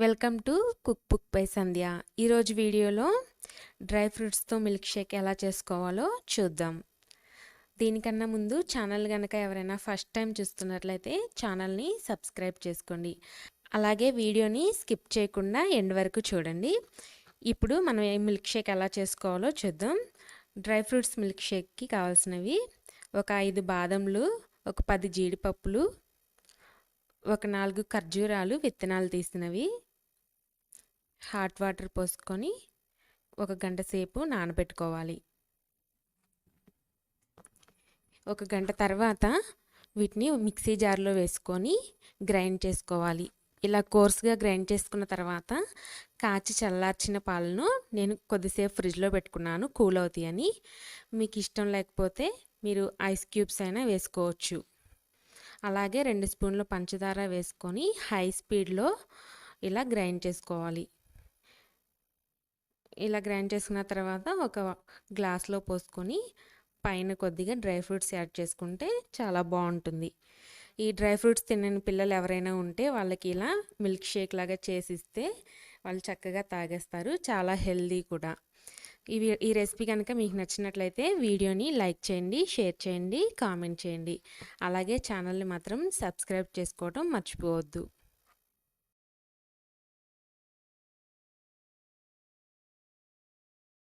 Welcome to cook book by Sandhya. ఈరోజు వీడియోలో dry ఫ్రూట్స్తో milk shake ఎలా చేసుకోవాలో చూద్దాం. దీనికన్నా ముందు ఛానల్ కనుక ఎవరైనా ఫస్ట్ టైం చూస్తున్నట్లయితే ఛానల్ని సబ్స్క్రైబ్ చేసుకోండి. అలాగే వీడియోని స్కిప్ చేయకుండా ఎండ్ వరకు చూడండి. ఇప్పుడు మనం మిల్క్ షేక్ ఎలా చేసుకోవాలో చూద్దాం. డ్రై ఫ్రూట్స్ మిల్క్ షేక్కి కావాల్సినవి ఒక 5 బాదంలు, ఒక 10 జీడిపప్పులు, ఒక 4 ఖర్జూరాలు విత్తనాలు తీసినవి, హాట్ వాటర్ పోసుకొని 1 గంట సేపు నానబెట్టుకోవాలి. 1 గంట తర్వాత వీటిని మిక్సీ జార్లో వేసుకొని గ్రైండ్ చేసుకోవాలి. ఇలా కోర్స్గా గ్రైండ్ చేసుకున్న తర్వాత కాచి చల్లార్చిన పాలను నేను కొద్దిసేపు ఫ్రిడ్జ్లో పెట్టుకున్నాను, కూల్ అవుతాయని. మీకు ఇష్టం లేకపోతే మీరు ఐస్ క్యూబ్స్ అయినా వేసుకోవచ్చు. అలాగే 2 స్పూన్ల పంచదార వేసుకొని హై స్పీడ్లో ఇలా గ్రైండ్ చేసుకోవాలి. ఇలా గ్రైండ్ చేసుకున్న తర్వాత ఒక గ్లాస్లో పోసుకొని పైన కొద్దిగా డ్రై ఫ్రూట్స్ యాడ్ చేసుకుంటే చాలా బాగుంటుంది. ఈ డ్రై ఫ్రూట్స్ తినని పిల్లలు ఎవరైనా ఉంటే వాళ్ళకి ఇలా మిల్క్ షేక్ లాగా చేసిస్తే వాళ్ళు చక్కగా తాగేస్తారు. చాలా హెల్దీ కూడా. ఈ రెసిపీ కనుక మీకు నచ్చినట్లయితే వీడియోని లైక్ చేయండి, షేర్ చేయండి, కామెంట్ చేయండి. అలాగే ఛానల్ని మాత్రం సబ్స్క్రైబ్ చేసుకోవడం మర్చిపోవద్దు.